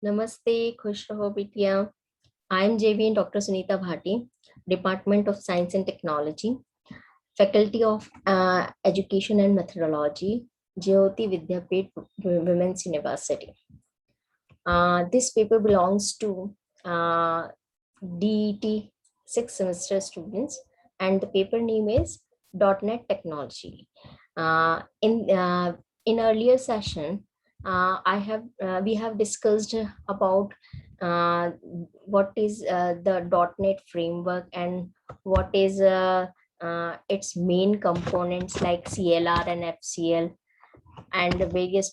Namaste, Khush Raho Bitiya. I am JV Dr. Sunita Bhati, Department of Science and Technology, Faculty of Education and Methodology, Jyoti Vidyapit Women's University. This paper belongs to DET 6th semester students, and the paper name is .NET Technology. In earlier session, we have discussed about what is the .NET framework and what is its main components like CLR and FCL and the various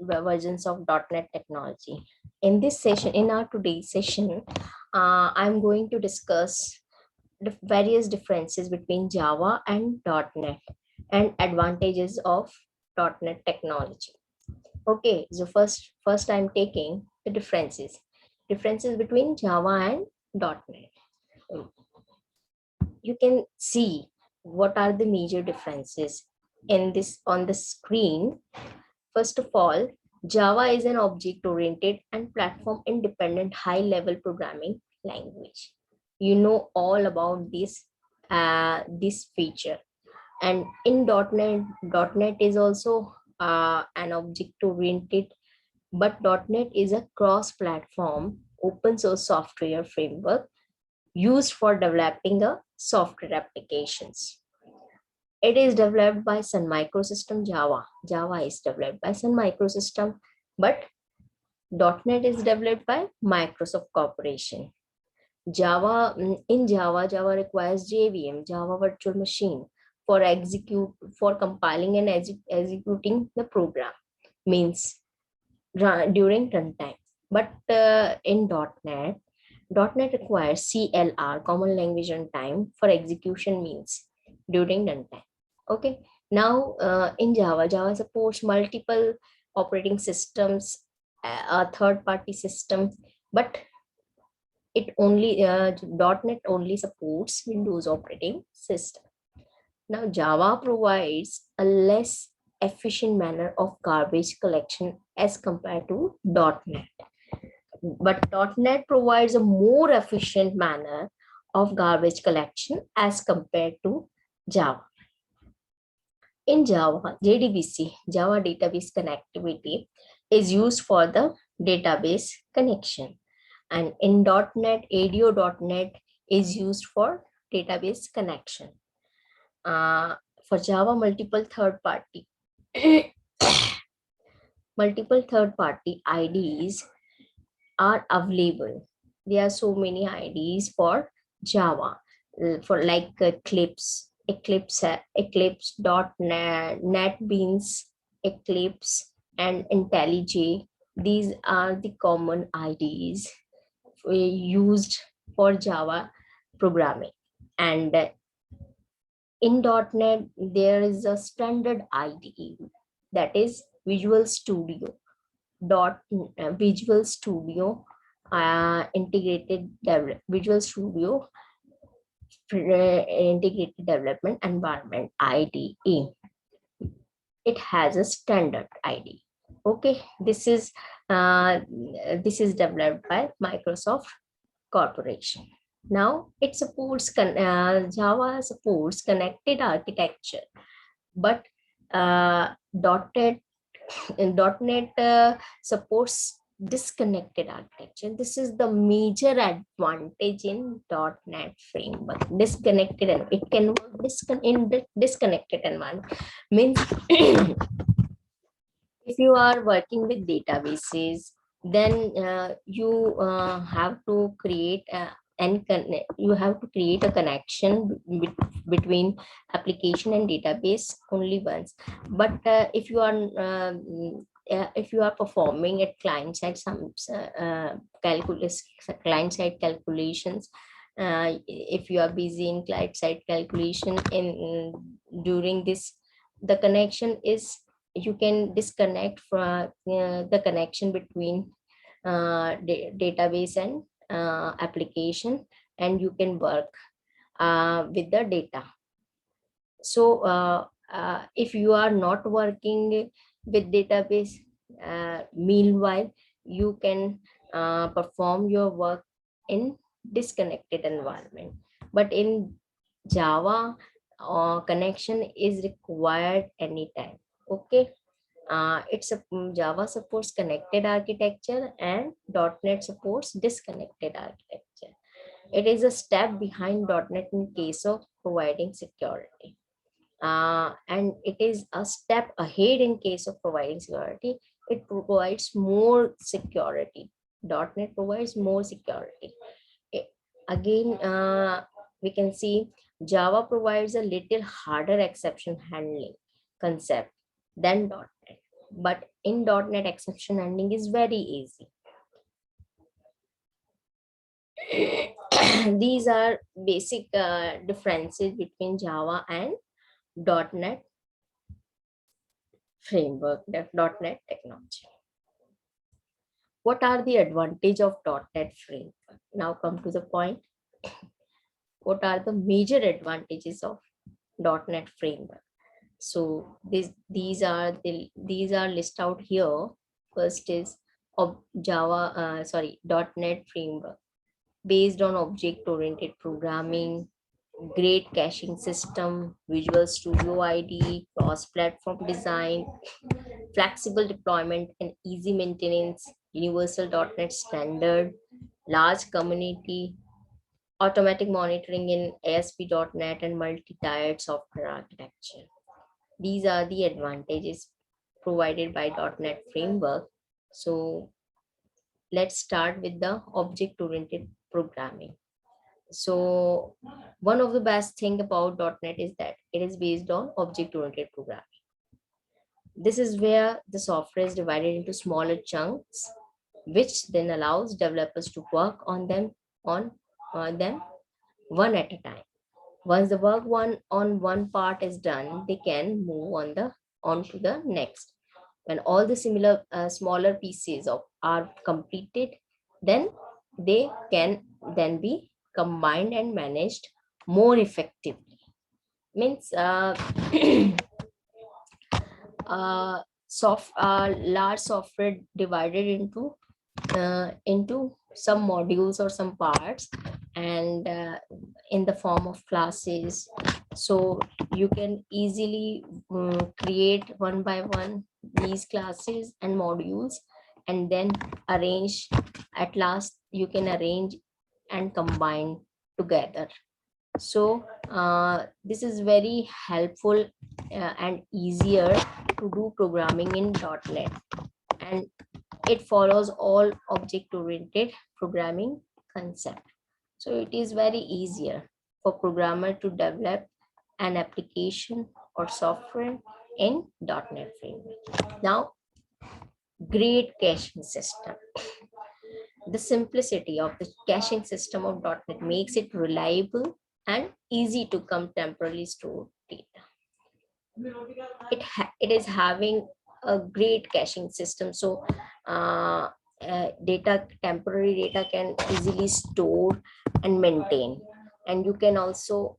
versions of .NET technology. In this session, in our today's session, I'm going to discuss the various differences between Java and .NET and advantages of .NET technology. Okay, so first I'm taking the differences between Java and .NET. You can see what are the major differences in this on the screen. First of all, Java is an object-oriented and platform-independent high-level programming language. You know all about this feature. And in .NET is also an object-oriented, but .NET is a cross-platform open source software framework used for developing a software applications. It is developed by Sun Microsystem Java. Java is developed by Sun Microsystem, but .NET is developed by Microsoft Corporation. Java requires JVM, Java Virtual Machine, for compiling and executing the program, means during runtime. But in .NET requires CLR, Common Language Runtime, for execution, means during runtime. Okay, now in Java supports multiple operating systems, a third-party system, but it only .NET only supports Windows operating system. Now Java provides a less efficient manner of garbage collection as compared to .NET. But .NET provides a more efficient manner of garbage collection as compared to Java. In Java, JDBC, Java Database Connectivity, is used for the database connection. And in .NET, ADO.NET is used for database connection. For Java, multiple third-party IDs are available. There are so many IDs for Java, for like Eclipse, Eclipse.NET, NetBeans, Eclipse, and IntelliJ. These are the common IDs used for Java programming. And in .NET, there is a standard IDE, that is Visual Studio. Visual Studio Integrated Development Environment, IDE. It has a standard ID. Okay, this is developed by Microsoft Corporation. Now it supports Java supports connected architecture, but .NET supports disconnected architecture. This is the major advantage in .NET framework. Disconnected, and it can work in the disconnected environment. Means if you are working with databases, then you have to create a connection between application and database only once. But if you are performing at client side some client side calculations, if you are busy in client side calculation during this, the connection is, you can disconnect from the connection between database and application, and you can work with the data. So if you are not working with database, meanwhile you can perform your work in disconnected environment. But in Java, connection is required anytime. Okay. Java supports connected architecture and .NET supports disconnected architecture. It is a step behind .NET in case of providing security. And it is a step ahead in case of providing security. It provides more security. .NET provides more security. I- Again, we can see Java provides a little harder exception handling concept than .NET. But in .NET, exception handling is very easy. These are basic differences between Java and .NET framework, .NET technology. What are the advantage of .NET framework? Now come to the point. What are the major advantages of .NET framework? So these are list out here. First is of .NET framework based on object-oriented programming, great caching system, Visual Studio IDE, cross-platform design, flexible deployment and easy maintenance, universal .NET standard, large community, automatic monitoring in ASP.NET and multi-tiered software architecture. These are the advantages provided by .NET framework. So let's start with the object-oriented programming. So one of the best thing about .NET is that it is based on object-oriented programming. This is where the software is divided into smaller chunks, which then allows developers to work on them one at a time. Once the work on one part is done, they can move on to the next. When all the smaller pieces are completed, then they can then be combined and managed more effectively. Means large software divided into some modules or some parts, and in the form of classes, so you can easily create one by one these classes and modules, and then arrange. At last you can arrange and combine together. So this is very helpful and easier to do programming in .NET, and it follows all object-oriented programming concept. So it is very easier for programmer to develop an application or software in .NET framework. Now, great caching system. The simplicity of the caching system of .NET makes it reliable and easy to contemporarily store data. It is having a great caching system, so temporary data can easily store and maintain, and you can also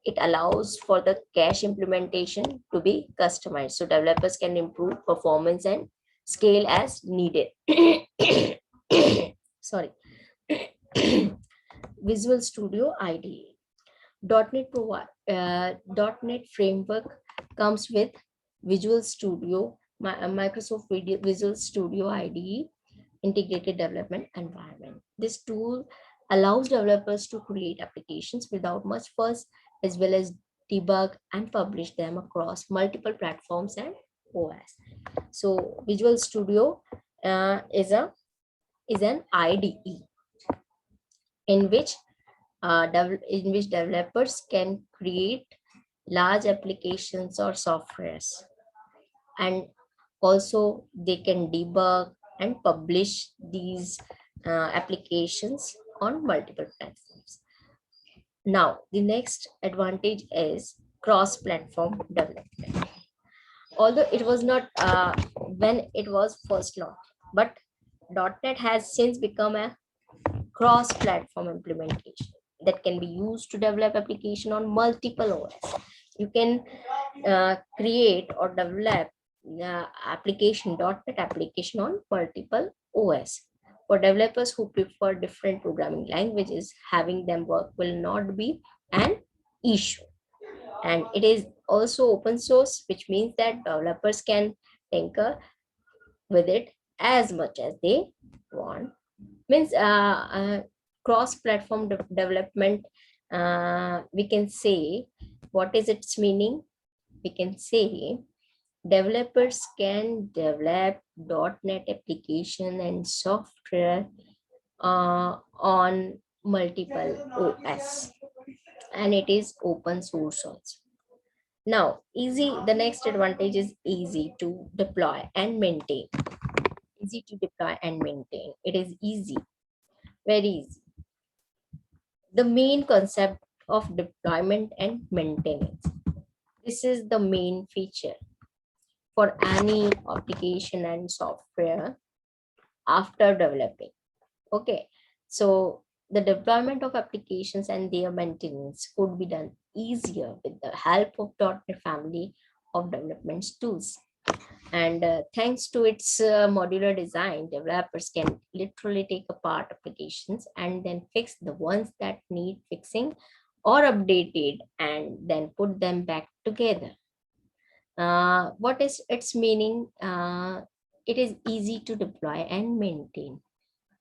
it allows for the cache implementation to be customized, so developers can improve performance and scale as needed. Sorry. Visual Studio IDE. .NET framework comes with Visual Studio, Microsoft Visual Studio IDE integrated development environment. This tool allows developers to create applications without much fuss, as well as debug and publish them across multiple platforms and OS. So Visual Studio is an IDE in which developers can create large applications or softwares, and also they can debug and publish these applications on multiple platforms. Now the next advantage is cross-platform development. Although it was not when it was first launched, but .NET has since become a cross-platform implementation that can be used to develop application on multiple OS. You can create or develop application, .NET application on multiple OS. For developers who prefer different programming languages, having them work will not be an issue. And it is also open source, which means that developers can tinker with it as much as they want. Means cross-platform development, we can say, what is its meaning? We can say developers can develop .NET application and software on multiple OS, and it is open source also. Now, the next advantage is easy to deploy and maintain. Easy to deploy and maintain. It is easy, very easy. The main concept of deployment and maintenance. This is the main feature for any application and software after developing. Okay, so the deployment of applications and their maintenance could be done easier with the help of .NET family of development tools. And thanks to its modular design, developers can literally take apart applications and then fix the ones that need fixing or updated, and then put them back together. What is its meaning? It is easy to deploy and maintain.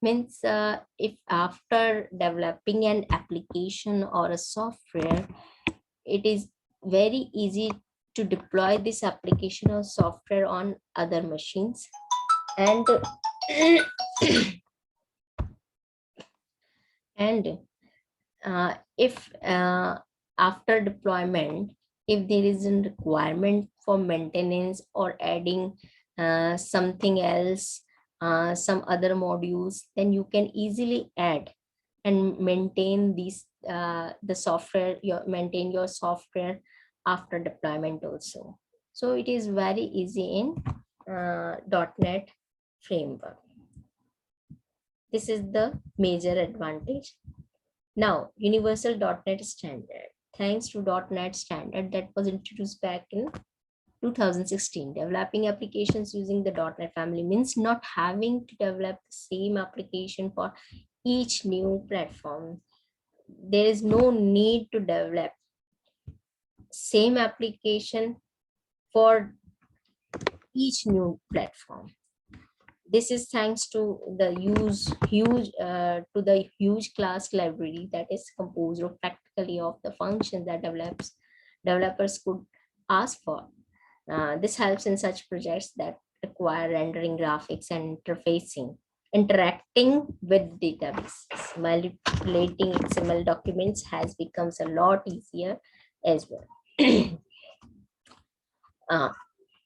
Means if after developing an application or a software, it is very easy to deploy this application or software on other machines. And and if after deployment, if there is a requirement for maintenance or adding something else, some other modules, then you can easily add and maintain these the software, maintain your software after deployment also. So it is very easy in .NET framework. This is the major advantage. Now, Universal .NET Standard. Thanks to .NET Standard that was introduced back in 2016, developing applications using the .NET family means not having to develop the same application for each new platform. There is no need to develop same application for each new platform. This is thanks to the huge class library that is composed of practically of the functions that developers could ask for. This helps in such projects that require rendering graphics and interacting with databases. Manipulating XML documents has become a lot easier as well.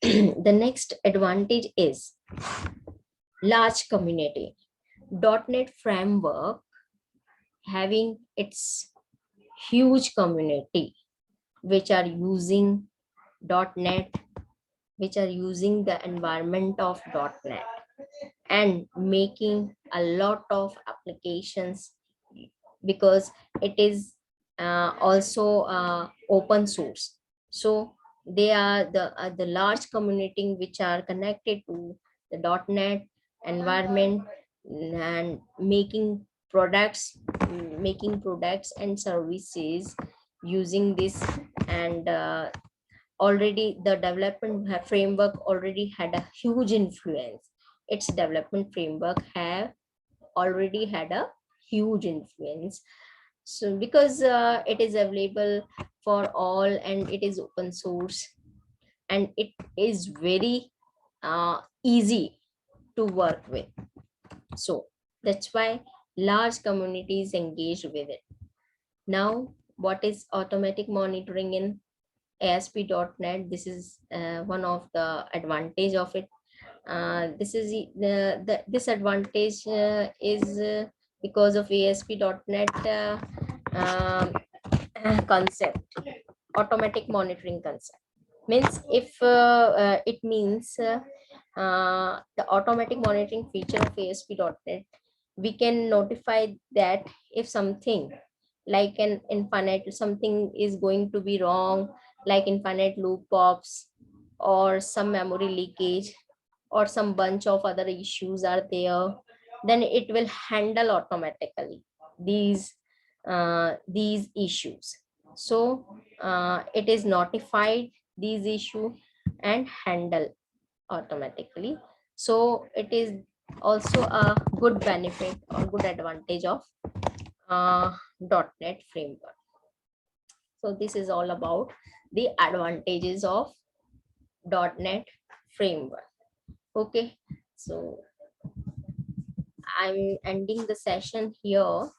The next advantage is large community. .NET framework having its huge community which are using .NET, which are using the environment of .NET and making a lot of applications, because it is also open source. So they are the large community which are connected to the .NET environment and making products and services using this. And already the development framework already had a huge influence. Its development framework have already had a huge influence. So because it is available for all and it is open source and it is very easy to work with, so that's why large communities engage with it. Now, what is automatic monitoring in ASP.NET? This is one of the advantage of it. This is the disadvantage is because of ASP.NET concept, automatic monitoring concept. Means if it means the automatic monitoring feature of ASP.NET, we can notify that if something like something is going to be wrong, like infinite loop pops, or some memory leakage or some bunch of other issues are there, then it will handle automatically these issues. So it is notified these issue and handle automatically. So it is also a good benefit or good advantage of .NET framework. So this is all about the advantages of .NET framework. Okay, so I'm ending the session here.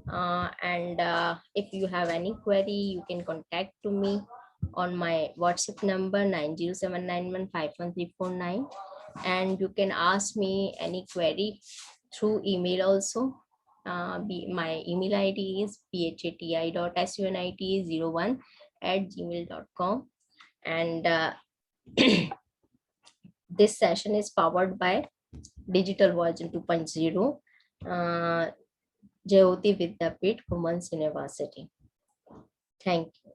And if you have any query, you can contact to me on my WhatsApp number 907915139, and you can ask me any query through email also. My email ID is phati.sunit01@gmail.com, and this session is powered by Digital Version 2.0, JVWU Vidyapit, Women's University. Thank you.